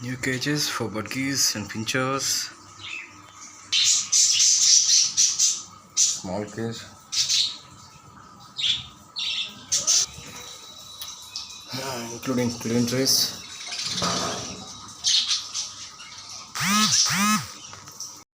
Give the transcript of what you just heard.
New cages for budgies and pinchers. Small cage. Including clean trays.